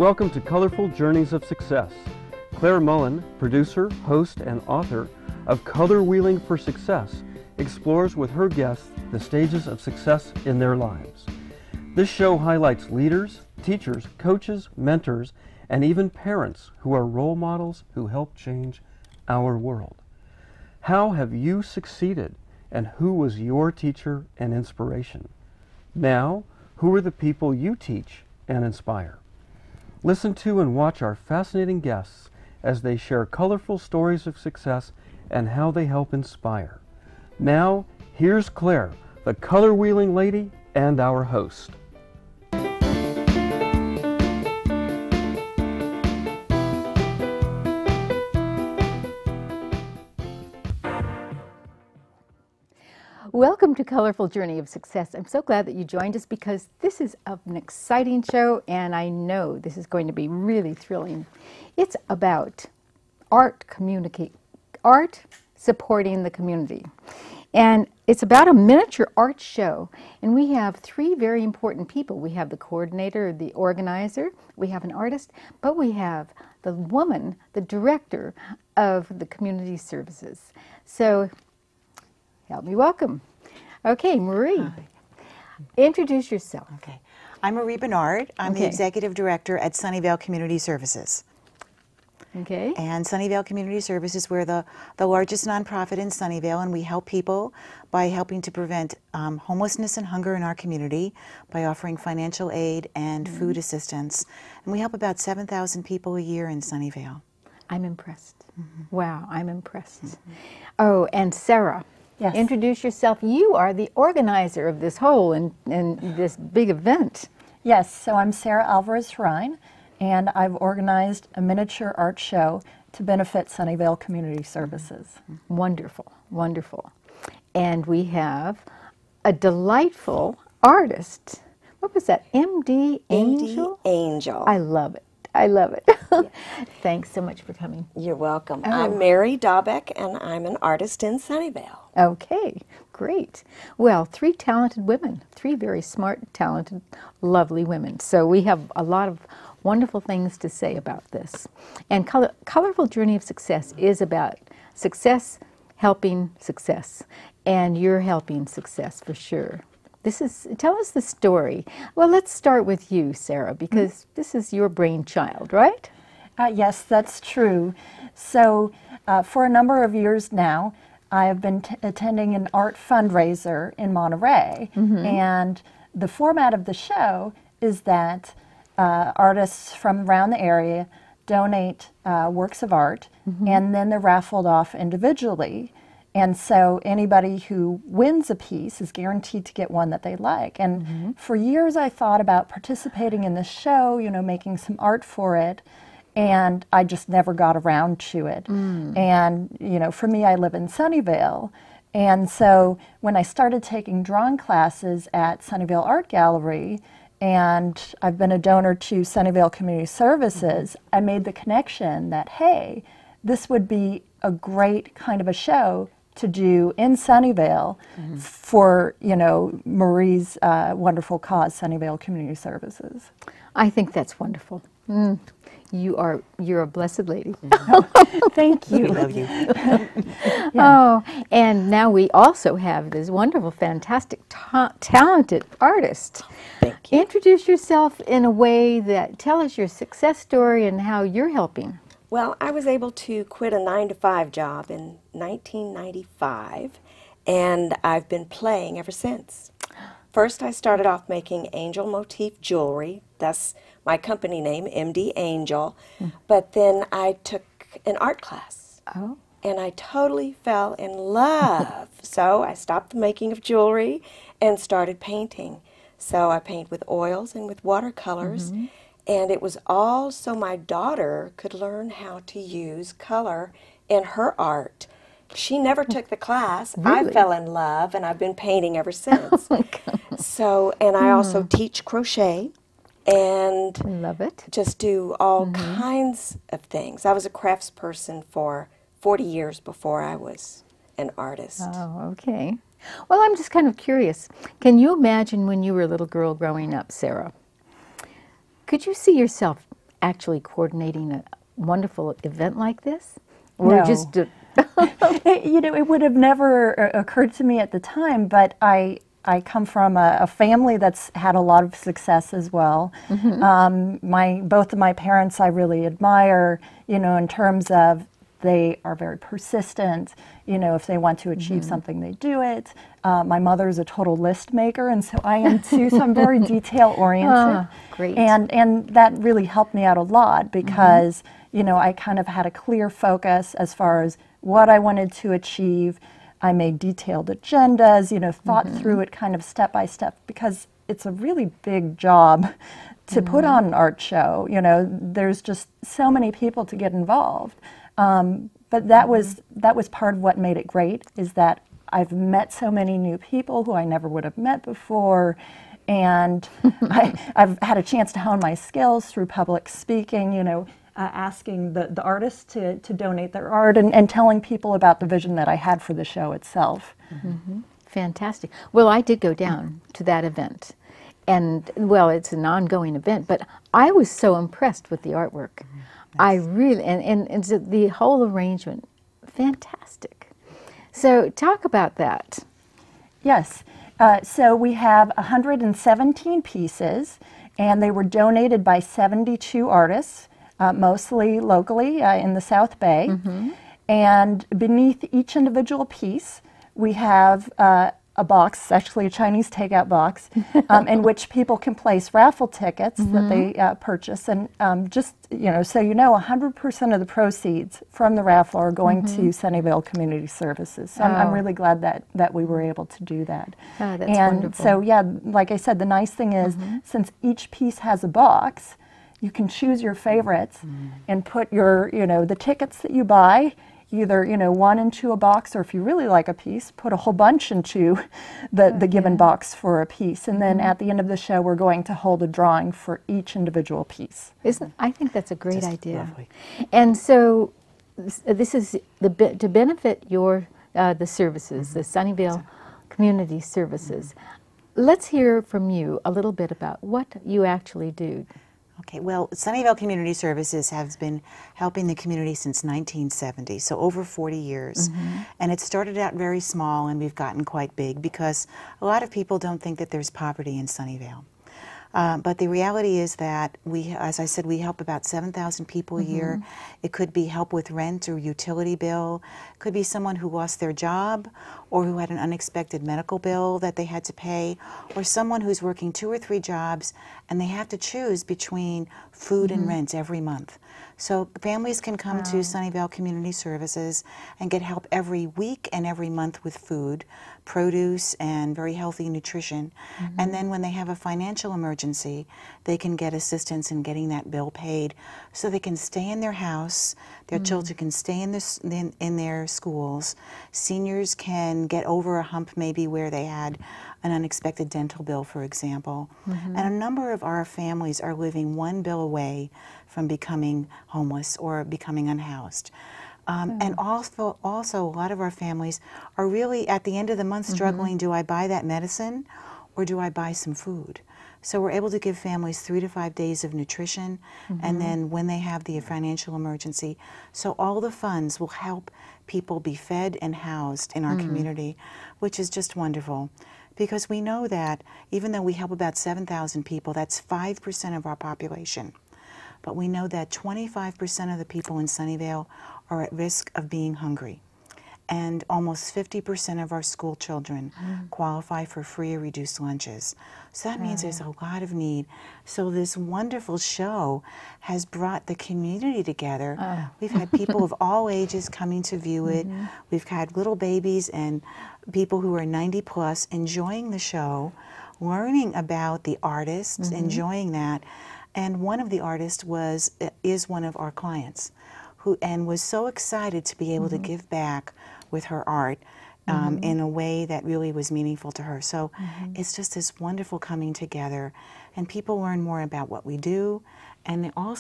Welcome to Colorful Journeys of Success. Claire Mullen, producer, host, and author of Color Wheeling for Success, explores with her guests the stages of success in their lives. This show highlights leaders, teachers, coaches, mentors, and even parents who are role models who help change our world. How have you succeeded, and who was your teacher and inspiration? Now, who are the people you teach and inspire? Listen to and watch our fascinating guests as they share colorful stories of success and how they help inspire. Now, here's Claire, the color wheeling lady and our host. Welcome to Colorful Journey of Success. I'm so glad that you joined us because this is an exciting show and I know this is going to be really thrilling. It's about art supporting the community. And it's about a miniature art show. And we have three very important people. We have the coordinator, the organizer, we have an artist, but we have the woman, the director of the community services. So help me welcome. Okay, Marie, hi. Introduce yourself. Okay, I'm Marie Bernard. I'm the Executive Director at Sunnyvale Community Services. Okay. And Sunnyvale Community Services, we're the largest nonprofit in Sunnyvale, and we help people by helping to prevent homelessness and hunger in our community by offering financial aid and food assistance. And we help about 7,000 people a year in Sunnyvale. I'm impressed. Wow, I'm impressed. Oh, and Sarah. Yes. Introduce yourself. You are the organizer of this whole and this big event. Yes, so I'm Sarah Alvarez-Horine, and I've organized a miniature art show to benefit Sunnyvale Community Services. Wonderful, wonderful. And we have a delightful artist. What was that? MD Angel? MD Angel. I love it. I love it. Thanks so much for coming. You're welcome. Oh. I'm Mary Daubek, and I'm an artist in Sunnyvale. Okay, great. Well, three talented women, three very smart, talented, lovely women. So we have a lot of wonderful things to say about this. And Colorful Journey of Success is about success helping success. And you're helping success for sure. Tell us the story. Well, let's start with you, Sarah, because this is your brainchild, right? Yes, that's true. So for a number of years now, I have been attending an art fundraiser in Monterey, and the format of the show is that artists from around the area donate works of art, and then they're raffled off individually. And so anybody who wins a piece is guaranteed to get one that they like. And for years I thought about participating in this show, you know, making some art for it, and I just never got around to it. And, you know, for me, I live in Sunnyvale. And so when I started taking drawing classes at Sunnyvale Art Gallery, and I've been a donor to Sunnyvale Community Services, I made the connection that, hey, this would be a great kind of a show to do in Sunnyvale for, you know, Marie's wonderful cause, Sunnyvale Community Services. I think that's wonderful. You're a blessed lady. Thank you. We love you. Oh, and now we also have this wonderful, fantastic, talented artist. Thank you. Introduce yourself in a way that tell us your success story and how you're helping. Well, I was able to quit a 9-to-5 job in 1995, and I've been playing ever since. First, I started off making angel motif jewelry. That's my company name, MD Angel. But then I took an art class. Oh. And I totally fell in love. So I stopped the making of jewelry and started painting. So I paint with oils and with watercolors. And it was all so my daughter could learn how to use color in her art. She never took the class. Really? I fell in love, and I've been painting ever since. So, and I also teach crochet and Love it. just do all kinds of things. I was a craftsperson for 40 years before I was an artist. Oh, okay. Well, I'm just kind of curious. Can you imagine when you were a little girl growing up, Sarah? Could you see yourself actually coordinating a wonderful event like this? Or No. just It would have never occurred to me at the time, but I come from a family that's had a lot of success as well. Both of my parents I really admire, in terms of they are very persistent. If they want to achieve something, they do it. My mother's a total list maker, and so I am too, so I'm very detail oriented. Great. And that really helped me out a lot because, I kind of had a clear focus as far as what I wanted to achieve. I made detailed agendas, thought through it kind of step by step, because it's a really big job to put on an art show. There's just so many people to get involved. But that was part of what made it great, is that I've met so many new people who I never would have met before. And I've had a chance to hone my skills through public speaking, asking the artists to donate their art and telling people about the vision that I had for the show itself. Fantastic. Well, I did go down to that event. And, well, it's an ongoing event, but I was so impressed with the artwork. I really, and so the whole arrangement, fantastic. So talk about that. Yes. So we have 117 pieces, and they were donated by 72 artists, mostly locally in the South Bay. And beneath each individual piece, we have a box, actually a Chinese takeout box, in which people can place raffle tickets that they purchase. And just, so 100% of the proceeds from the raffle are going to Sunnyvale Community Services. So I'm really glad that we were able to do that. Oh, that's and wonderful. so, yeah, like I said, the nice thing is, since each piece has a box, you can choose your favorites and put your, the tickets that you buy, either, one into a box, or if you really like a piece, put a whole bunch into the given box for a piece. And then at the end of the show, we're going to hold a drawing for each individual piece. I think that's a great Just idea. lovely. And so this is to benefit the services, the Sunnyvale Community Services. Let's hear from you a little bit about what you actually do. Okay, well, Sunnyvale Community Services has been helping the community since 1970, so over 40 years. And it started out very small, and we've gotten quite big because a lot of people don't think that there's poverty in Sunnyvale. But the reality is that as I said, we help about 7,000 people a year. It could be help with rent or utility bill. It could be someone who lost their job or who had an unexpected medical bill that they had to pay, or someone who's working 2 or 3 jobs and they have to choose between food and rent every month. So families can come to Sunnyvale Community Services and get help every week and every month with food, produce, and very healthy nutrition. And then when they have a financial emergency, they can get assistance in getting that bill paid so they can stay in their house, their children can stay in their schools, seniors can get over a hump maybe where they had an unexpected dental bill, for example. And a number of our families are living one bill away from becoming homeless or becoming unhoused. And also a lot of our families are really at the end of the month struggling, do I buy that medicine or do I buy some food? So we're able to give families 3 to 5 days of nutrition, and then when they have the financial emergency. So all the funds will help people be fed and housed in our community, which is just wonderful. Because we know that even though we help about 7,000 people, that's 5% of our population. But we know that 25% of the people in Sunnyvale are at risk of being hungry. And almost 50% of our school children qualify for free or reduced lunches. So that means there's a lot of need. So this wonderful show has brought the community together. We've had people of all ages coming to view it. We've had little babies and people who are 90 plus enjoying the show, learning about the artists, enjoying that. And one of the artists is one of our clients, and was so excited to be able to give back with her art in a way that really was meaningful to her. So it's just this wonderful coming together, and people learn more about what we do, and they also